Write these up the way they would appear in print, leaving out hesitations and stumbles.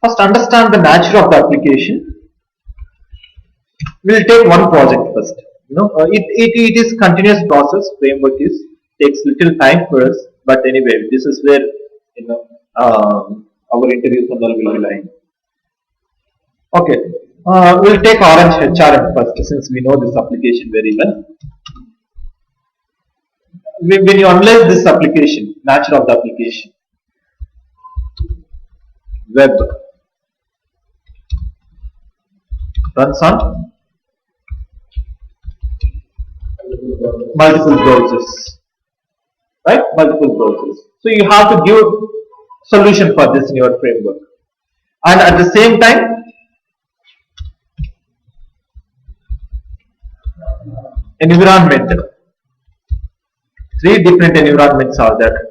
First, understand the nature of the application. We'll take one project first. It is continuous process. Framework is takes little time for us, but anyway, this is where our interviews and all will be lying. Okay, we'll take Orange HRM first, since we know this application very well. When you analyze this application, nature of the application, web runs on multiple browsers, right? Multiple browsers. So you have to give solution for this in your framework, and at the same time, environment. 3 different environments are there.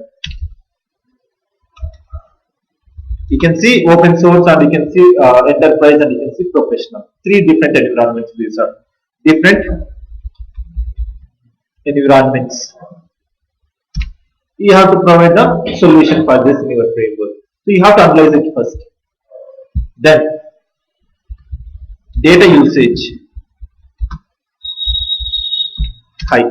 You can see open source, and you can see enterprise, and you can see professional. 3 different environments. These are different environments. You have to provide the solution for this in your framework. So you have to analyze it first. Then data usage high,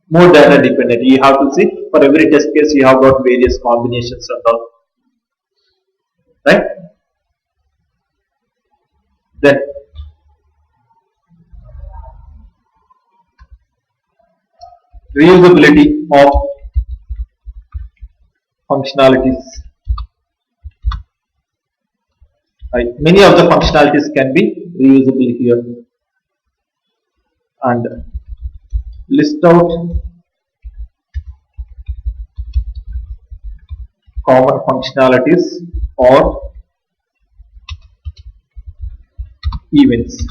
more data dependent. You have to see for every test case you have got various combinations and all, right? Then reusability of functionalities. Many of the functionalities can be reusable here, and list out common functionalities or events.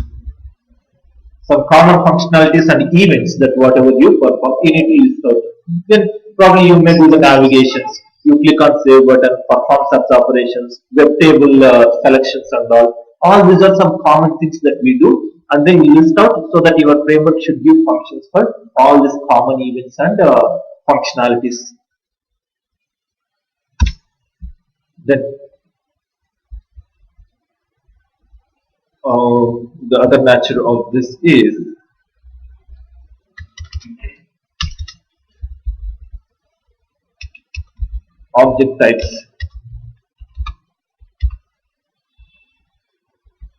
Some common functionalities and events that whatever you perform, you need to list out. Then probably you may do the navigations. You click on save button, perform such operations, web table selections and all. All these are some common things that we do, and then you list out so that your framework should give functions for all these common events and functionalities. Then the other nature of this is object types.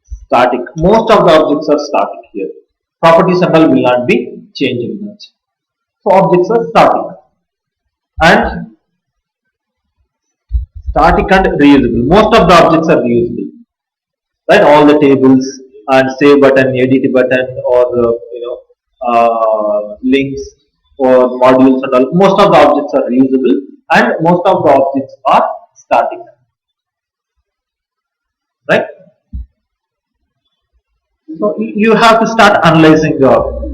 Static. Most of the objects are static here. Properties and all will not be changing much. So objects are static and reusable. Most of the objects are reusable, right? All the tables and save button, edit button, or links or modules and all. Most of the objects are reusable, and most of the objects are static, right? So you have to start analyzing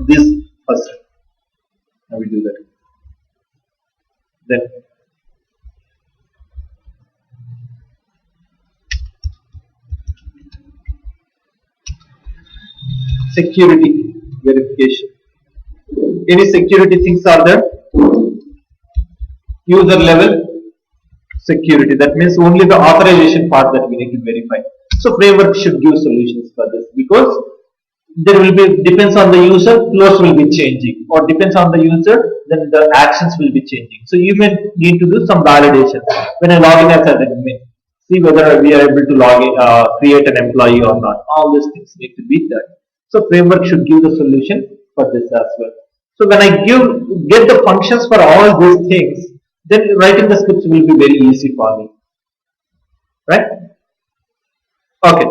this first. Now we do that. Then security verification. Any security things are there? User level security. That means only the authorization part that we need to verify. So framework should give solutions for this, because there will be, depends on the user, flows will be changing, or depends on the user, then the actions will be changing. So you may need to do some validation when I log in as an admin, see whether we are able to log in, create an employee or not. All these things need to be done. So framework should give the solution for this as well. So when I get the functions for all these things, then writing the scripts will be very easy for me, right? Okay.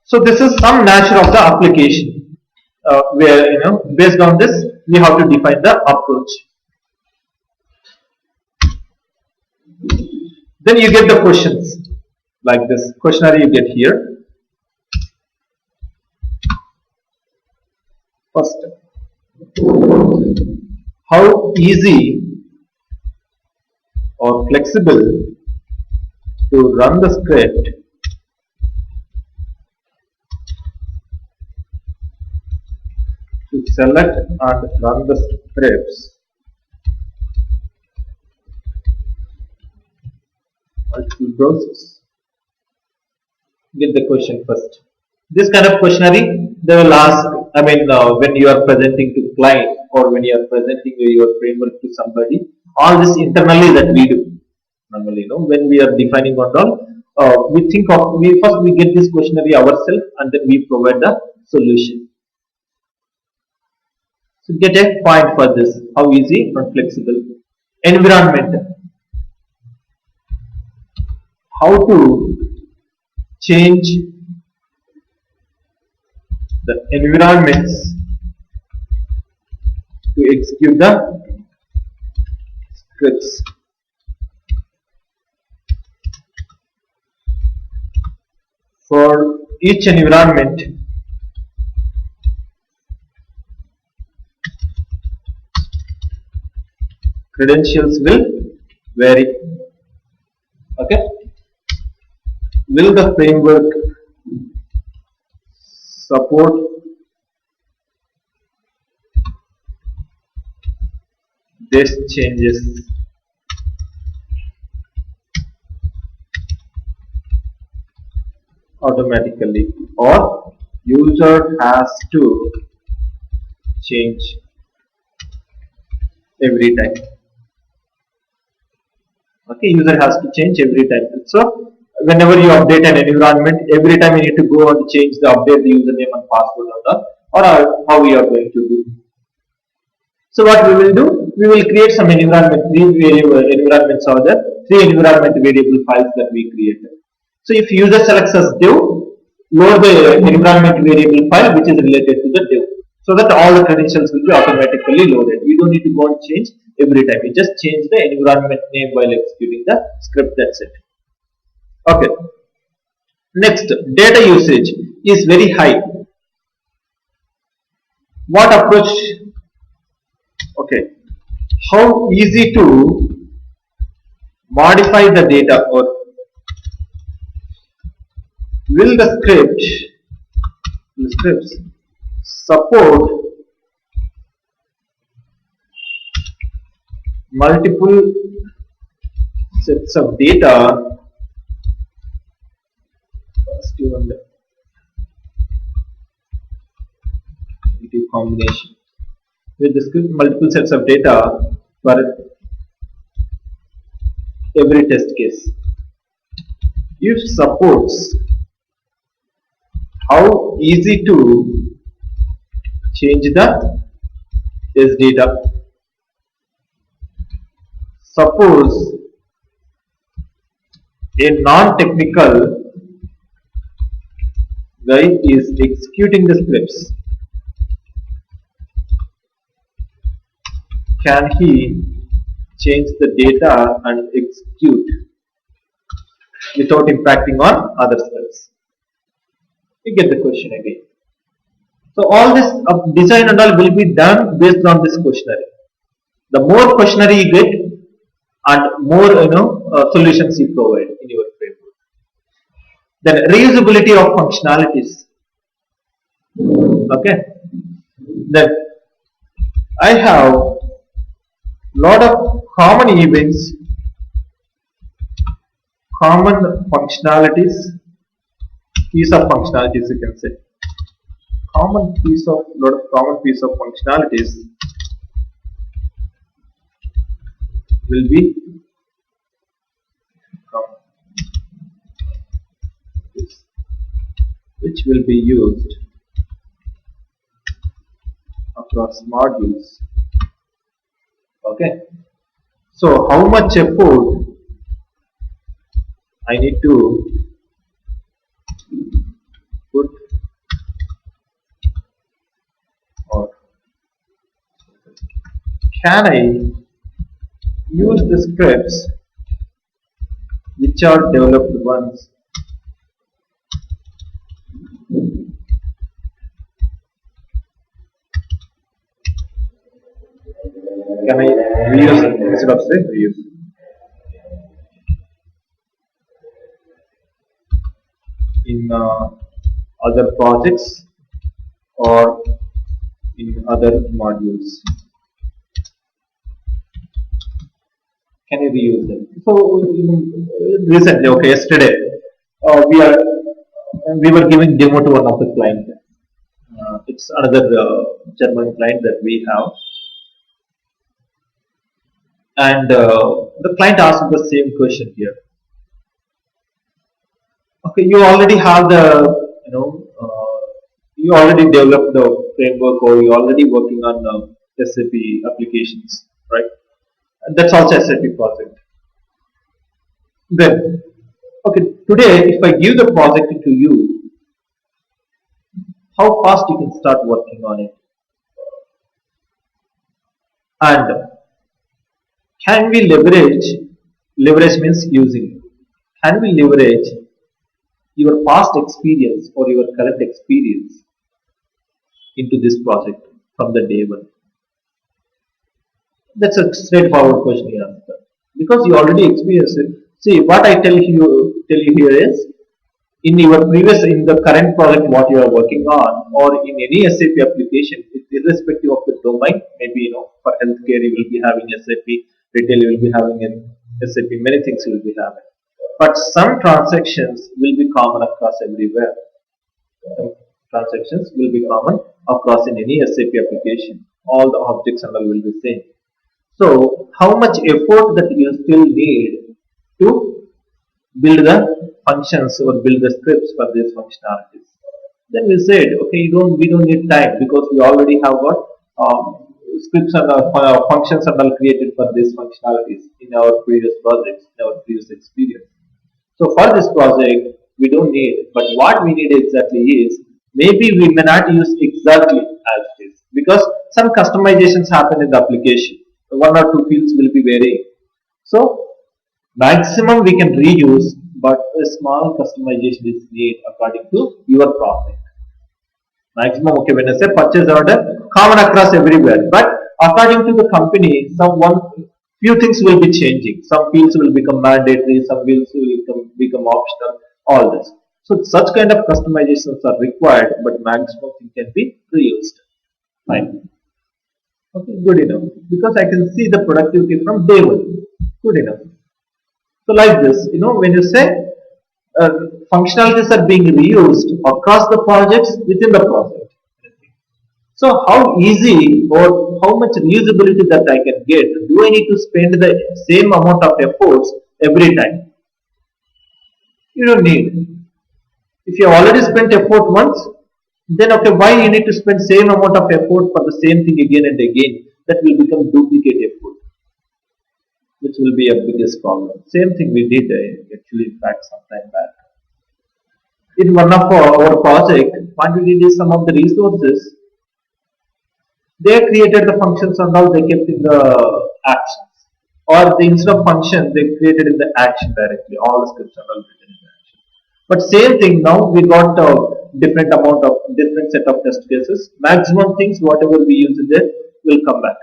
So this is some nature of the application, where based on this we have to define the approach. Then you get the questions like this questionary you get here. First, how easy or flexible to run the script to select and run the scripts multiple browsers. Get the question first. This kind of questionnaire they will ask. I mean, when you are presenting to client or when you are presenting your framework to somebody, all this internally that we do normally. When we are defining on all, we think of we first we get this questionnaire ourselves and then we provide the solution. So get a point for this. How easy and flexible. Environment. How to change the environments to execute the scripts. For each environment, credentials will vary. Okay. Will the framework support these changes? Automatically, or user has to change every time. Okay, user has to change every time. So whenever you update an environment, every time you need to go and change the update the username and password or how we are going to do. So what we will do, we will create some environment. Three environments are there. 3 environment variable files that we created. So if user selects as div, load the environment variable file which is related to the div, so that all the credentials will be automatically loaded. You don't need to go and change every time. You just change the environment name while executing the script. That's it. Okay. Next, data usage is very high. What approach? Okay. How easy to modify the data, or will the scripts support multiple sets of data? Combination with the script multiple sets of data for every test case. If supports, how easy to change the test data? Suppose a non-technical guy is executing the scripts. Can he change the data and execute without impacting on other scripts? You get the question again. So all this design and all will be done based on this questionnaire. The more questionnaire you get, and more solutions you provide in your framework. Then reusability of functionalities. Okay. Then I have lot of common events, common functionalities, piece of functionalities you can say. Lot of common piece of functionalities will be which will be used across modules. Okay. So how much effort I need to put, or can I use the scripts which are developed once? Can I reuse it instead of say reuse? In other projects or in other modules? Can you reuse them? So recently, okay, yesterday we are we were giving demo to one of the client. It's another German client that we have, and the client asked the same question here. Okay, you already have the, you already developed the framework, or you already working on SAP applications, right? And that's also SAP project. Then, okay, today if I give the project to you, how fast you can start working on it, and can we leverage means using, can we leverage your past experience or your current experience into this project from the day one? That's a straightforward question you answer, because you already experienced it. See, what I tell you here is, in your previous, in the current project what you are working on, or in any SAP application, irrespective of the domain, maybe for healthcare you will be having SAP, retail you will be having an SAP, many things you will be having. But some transactions will be common across everywhere. Some transactions will be common across in any SAP application. All the objects and all will be same. So, how much effort that you still need to build the functions or build the scripts for these functionalities? Then we said, okay, we don't need time, because we already have got scripts and functions and all created for these functionalities in our previous projects, in our previous experience. So for this project, we don't need, but what we need exactly is, maybe we may not use exactly as it is, because some customizations happen in the application. One or two fields will be varying. So maximum we can reuse, but a small customization is needed according to your project. Maximum, okay, when I say purchase order, common across everywhere, but according to the company, few things will be changing. Some fields will become mandatory, some fields will become optional, all this. So such kind of customizations are required, but maximum thing can be reused. Fine. Okay, good enough. Because I can see the productivity from day one. Good enough. So like this, when you say functionalities are being reused across the projects within the project. So how easy or how much reusability that I can get? Do I need to spend the same amount of efforts every time? You don't need. If you have already spent effort once, then okay, why you need to spend same amount of effort for the same thing again and again? That will become duplicate effort, which will be a biggest problem. Same thing we did actually in fact some time back. In one of our project, what we did is, some of the resources, they created the functions and all, they kept in the actions, or instead of function they created in the action directly, all the scripts and all written in the action. But same thing, now we got different set of test cases. Maximum things whatever we use in there will come back.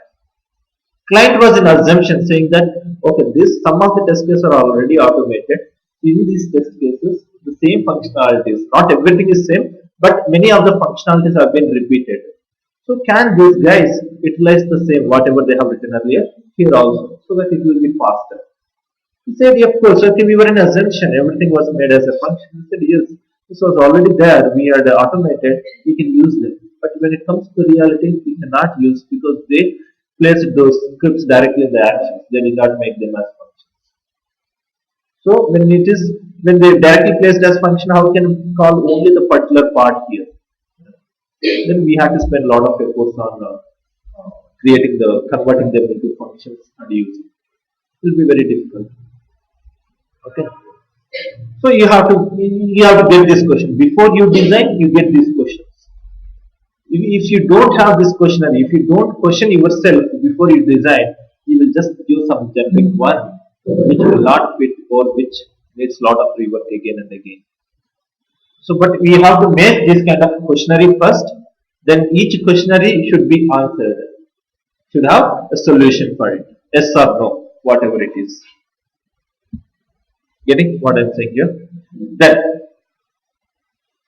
Client was in assumption saying that, okay, some of the test cases are already automated. In these test cases, the same functionalities, not everything is same, but many of the functionalities have been repeated. So can these guys utilize the same whatever they have written earlier here also, so that it will be faster? He said, of course. Okay, we were in assumption, everything was made as a function. He said, yes, this was already there, we had automated, we can use them. But when it comes to reality, we cannot use, because they placed those scripts directly in the actions. They did not make them as functions. So when they directly placed as function, how can we call only the particular part here? Then we have to spend a lot of efforts on converting them into functions and using. It will be very difficult. Okay. So you have to get this question before you design. You get these questions. If you don't have this questionary, if you don't question yourself before you design, you will just give some generic one which will not fit, or which needs a lot of rework again and again. So, but we have to make this kind of questionary first. Then each questionary should be answered. Should have a solution for it. Yes or no, whatever it is. Getting what I'm saying here? Then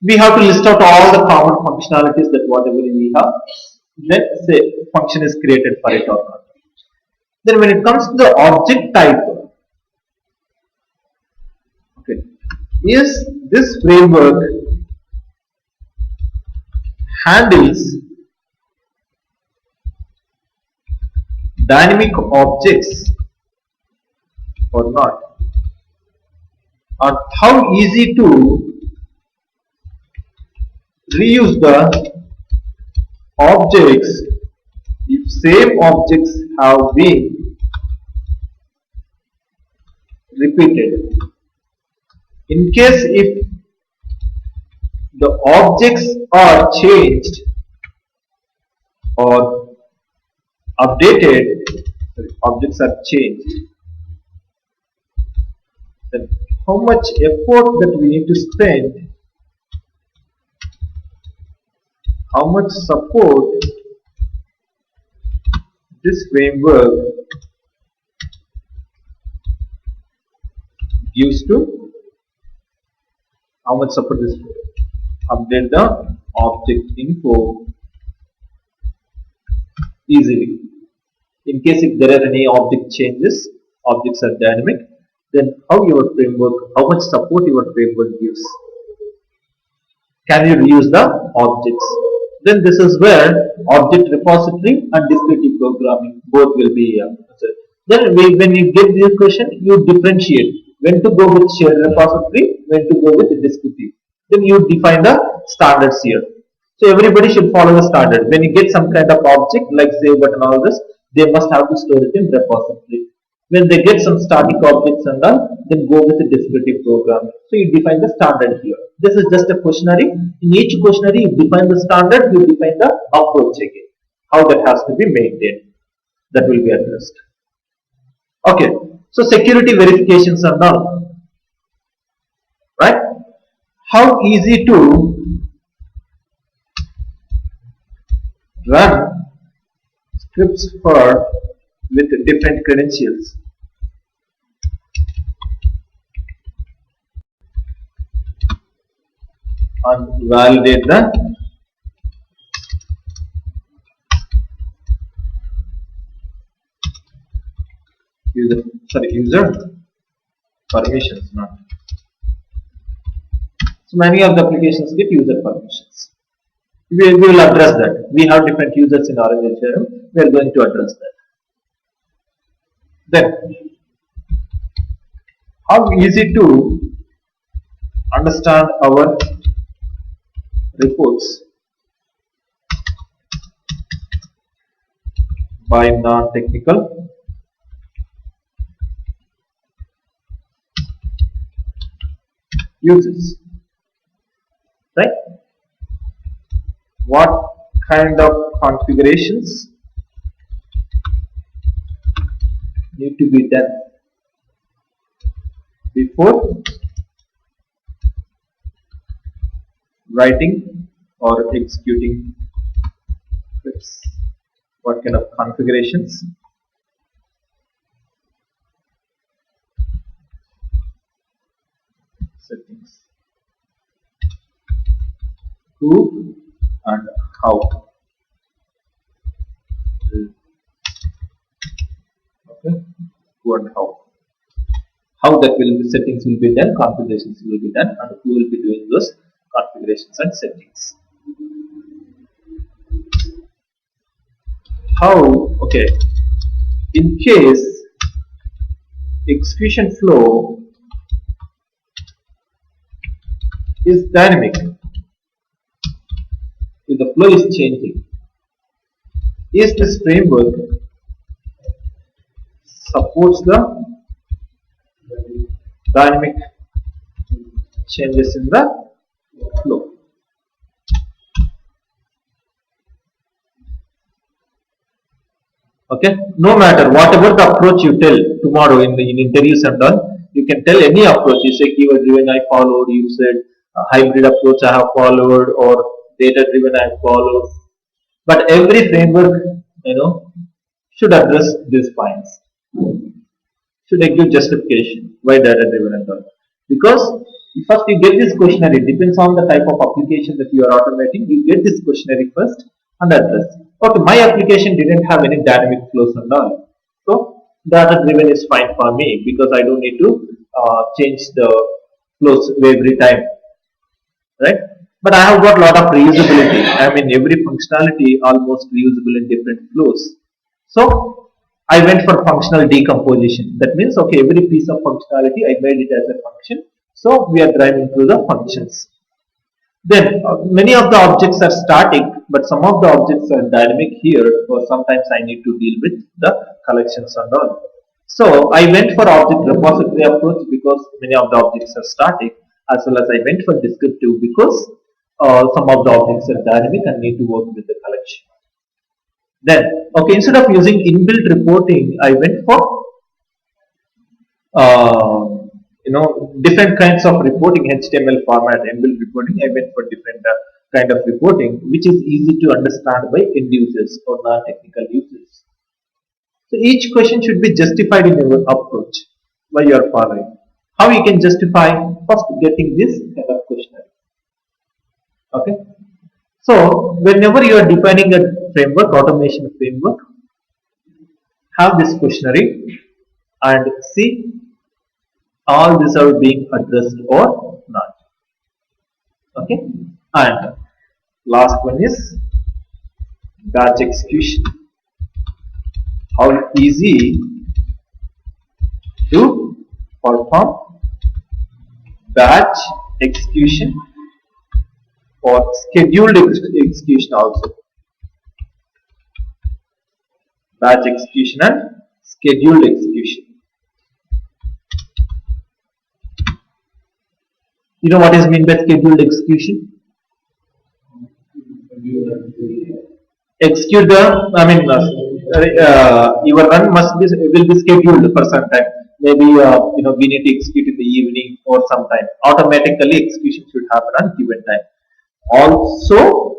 we have to list out all the common functionalities that whatever we have. Then say function is created for it or not. Then when it comes to the object type, okay, is this framework handles dynamic objects or not, and how easy to reuse the objects if same objects have been repeated. In case if the objects are changed or updated, objects are changed, then how much effort that we need to spend, how much support this framework gives to, how much support this update the object info easily. In case if there are any object changes, objects are dynamic, then how your framework, how much support your framework gives. Can you reuse the objects? Then this is where object repository and descriptive programming both will be answered. Then when you get this question, you differentiate when to go with shared repository, when to go with descriptive. Then you define the standards here. So everybody should follow the standard. When you get some kind of object like save button, all this, they must have to store it in repository. When they get some static objects and all, then go with the descriptive programming. So you define the standard here. This is just a questionary. In each questionary, you define the standard, you define the approach again. How that has to be maintained. That will be addressed. Okay. So security verifications and all. Right? How easy to run scripts for with different credentials. And validate the user permissions. Not so many of the applications get user permissions. We will address that. We have different users in Orange HRM. We are going to address that. Then, how easy to understand our reports by non-technical users, right? What kind of configurations need to be done before writing or executing scripts? What kind of configurations? Settings. Who and how? Okay. Who and how? How that will be, settings will be done, configurations will be done, and who will be doing those configurations and settings. How? Okay. In case execution flow is dynamic, if the flow is changing, is this framework supports the dynamic changes in the flow? Okay, no matter whatever the approach you tell tomorrow in interviews and all, you can tell any approach. You say keyword driven I followed, you said hybrid approach I have followed, or data driven I have followed. But every framework, should address these points. Should give justification why data driven and all. Because first you get this questionnaire, it depends on the type of application that you are automating. You get this questionnaire first and address. Okay, my application didn't have any dynamic flows and all. So data driven is fine for me because I don't need to change the flows every time. Right? But I have got a lot of reusability. I mean, every functionality almost reusable in different flows. So I went for functional decomposition. That means, okay, every piece of functionality I made it as a function. So we are driving through the functions. Then many of the objects are static, but some of the objects are dynamic here, or sometimes I need to deal with the collections and all. So I went for object repository approach because many of the objects are static, as well as I went for descriptive because some of the objects are dynamic and need to work with the collection. Then, okay, instead of using inbuilt reporting, I went for different kinds of reporting, HTML format, inbuilt reporting. I went for different kind of reporting, which is easy to understand by end users or non-technical users. So each question should be justified in your approach while you are following. How you can justify? First, getting this kind of questionnaire. Okay. So whenever you are defining a framework, automation framework, have this questionnaire and see all these are being addressed or not. Okay. And last one is batch execution. How easy to perform batch execution or scheduled execution also. Batch execution and scheduled execution. You know what is meant by scheduled execution? Execute the, your run will be scheduled for some time. Maybe we need to execute in the evening or sometime. Automatically execution should happen on given time. Also,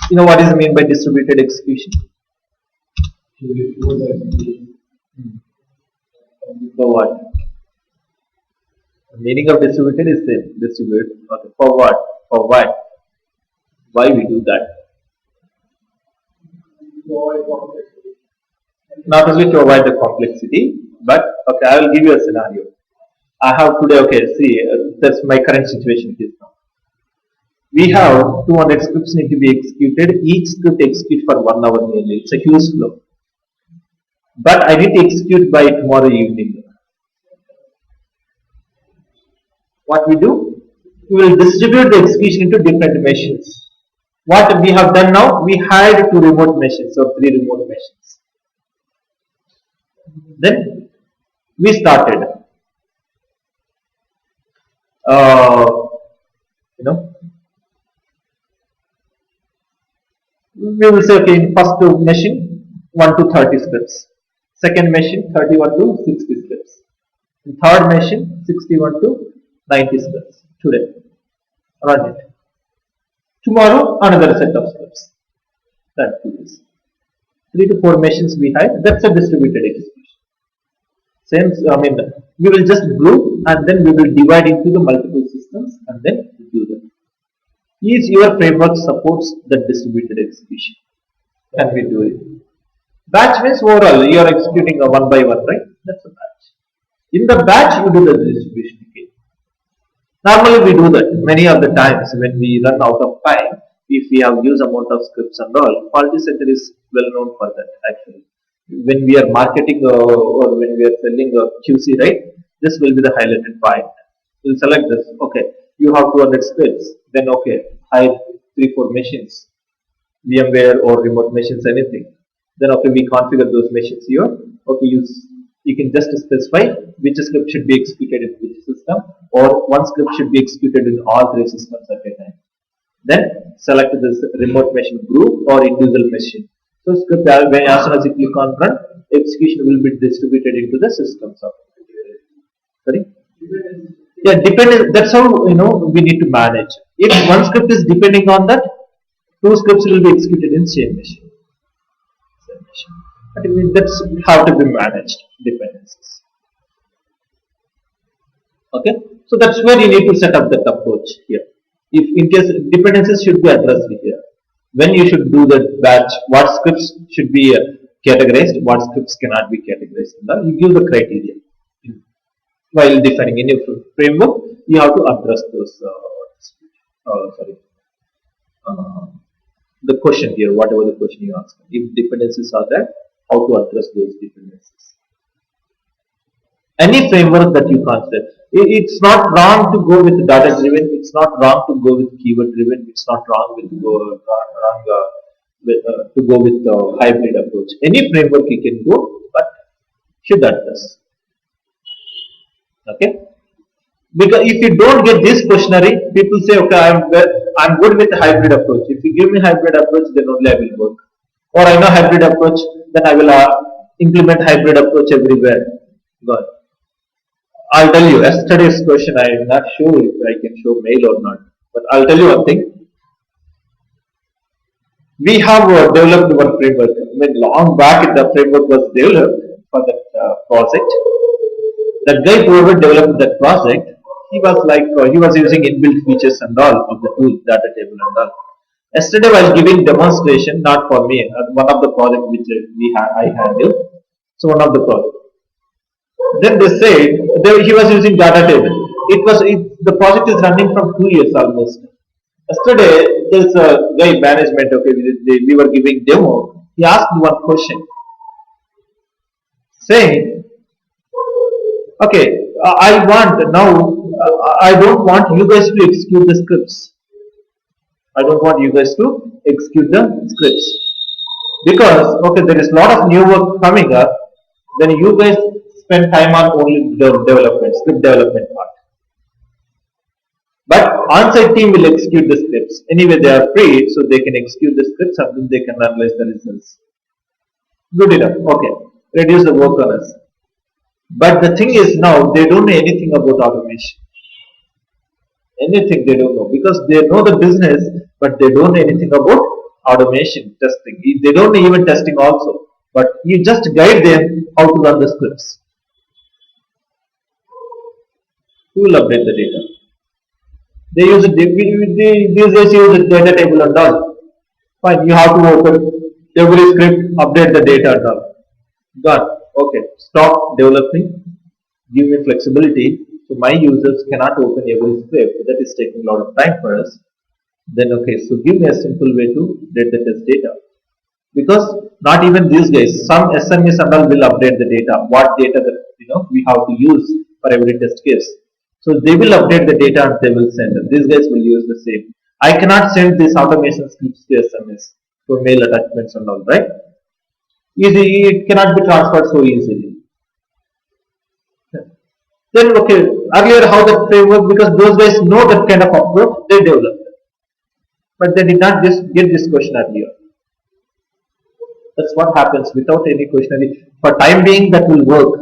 you know what is meant by distributed execution? For what? The meaning of distributed is same. Distribute. Okay. For what? For why? Why we do that? Not only to avoid the complexity, but okay, I will give you a scenario. I have today. Okay, see, that's my current situation is now. We have 200 scripts need to be executed. Each script execute for 1 hour nearly. It's a huge flow. But I need to execute by tomorrow evening. What we do? We will distribute the execution into different machines. What we have done now? We hired 2 remote machines or 3 remote machines. Then we started. We will say, okay, in first machine 1 to 30 scripts. Second machine 31 to 60 scripts. In third machine 61 to 90 scripts. Today, run it. Tomorrow another set of scripts. That is 3 to 4 machines we have. That's a distributed execution. Same, we will just group and then we will divide into the multiple systems and then do them. Each your framework supports the distributed execution. Can we do it? Batch means overall you are executing a 1 by 1, right? That's a batch. In the batch you do the distribution again. Normally we do that many of the times when we run out of time. If we have huge amount of scripts and all, quality center is well known for that actually. When we are marketing or when we are selling a QC, right? This will be the highlighted point. We'll select this. Okay, you have 200 scripts. Then okay, hide 3-4 machines, VMware or remote machines, anything. Then okay, we configure those machines here. Okay, you can just specify which script should be executed in which system, or one script should be executed in all 3 systems at a time. Then select this remote machine group or individual machine. So script as soon as you click on run, execution will be distributed into the systems. Sorry? Yeah, that's how we need to manage. If one script is depending on that, 2 scripts will be executed in same machine. But that's how to be managed dependencies. Okay, so that's where you need to set up that approach here. If in case dependencies should be addressed here, when you should do the batch, what scripts should be categorized, what scripts cannot be categorized. You give the criteria. while defining any framework, you have to address those. Sorry, uh, the question here, whatever the question you ask. If dependencies are there, how to address those dependencies. Any framework that you consider, it's not wrong to go with data driven. It's not wrong to go with keyword driven. It's not wrong with to go with the hybrid approach. Any framework you can go, but should address. Okay. Because if you don't get this questionary, people say, okay, I'm good with hybrid approach. If you give me hybrid approach, then only I will work. Or I know hybrid approach, then I will implement hybrid approach everywhere. God. I'll tell you, yesterday's question, I am not sure if I can show mail or not. But I'll tell you one thing. We have developed one framework. I mean, long back the framework was developed for that project. That guy whoever developed that project, he was like, he was using inbuilt features and all of the tool, data table and all. Yesterday while giving demonstration, not for me, one of the project which I handled. So one of the project. Then they said he was using data table. The project is running from 2 years almost. Yesterday, there's a guy management. Okay, we were giving demo. He asked one question, saying, "Okay, I want now. I don't want you guys to execute the scripts. I don't want you guys to execute the scripts because okay, there is a lot of new work coming up. Then you guys spend time on only the development, script development part. But on-site team will execute the scripts. Anyway, they are free, so they can execute the scripts and then they can analyze the results. Good enough. Okay, reduce the work on us. But the thing is now they don't know anything about automation. Anything they don't know because they know the business, but they don't know anything about automation testing. They don't know even testing also. But you just guide them how to run the scripts. Who will update the data? They use these days use the data table and all. Fine, you have to open every script, update the data and all. Done. Okay, stop developing. Give me flexibility. So my users cannot open every script. That is taking a lot of time for us. Then okay, so give me a simple way to get the test data. Because not even these guys, some SMEs and all will update the data. What data that we have to use for every test case. So they will update the data and they will send it. These guys will use the same. I cannot send these automation scripts to SMS, to mail attachments and all, right? It cannot be transferred so easily. Then okay, earlier how the framework, because those guys know that kind of approach, they developed it. But they did not just get this question earlier. That's what happens without any questionary. For time being that will work.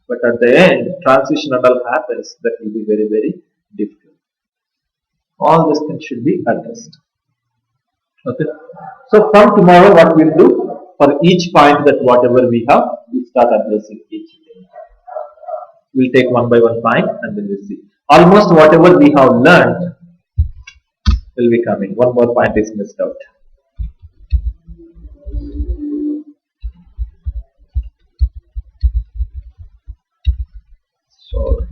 But at the end, transition and all happens, that will be very, very difficult. All these things should be addressed. Okay. So from tomorrow, what we'll do, for each point that whatever we have, we'll start addressing each thing. We'll take one by one point and then we'll see. Almost whatever we have learned will be coming. One more point is missed out. So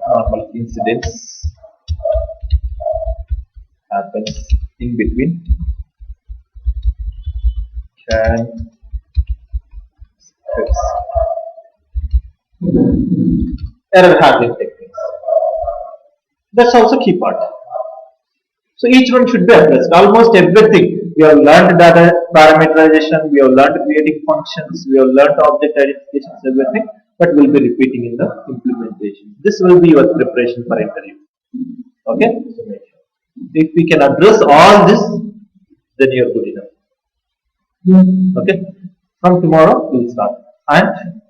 normal incidents happens in between can scripts. Error handling techniques. That's also key part. So each one should be addressed. Almost everything. We have learned data parameterization, we have learned creating functions, we have learned object identifications, everything, but we'll be repeating in the implementation. This will be your preparation for interview. Okay? So make sure. If we can address all this, then you're good enough. Okay? From tomorrow, we'll start. And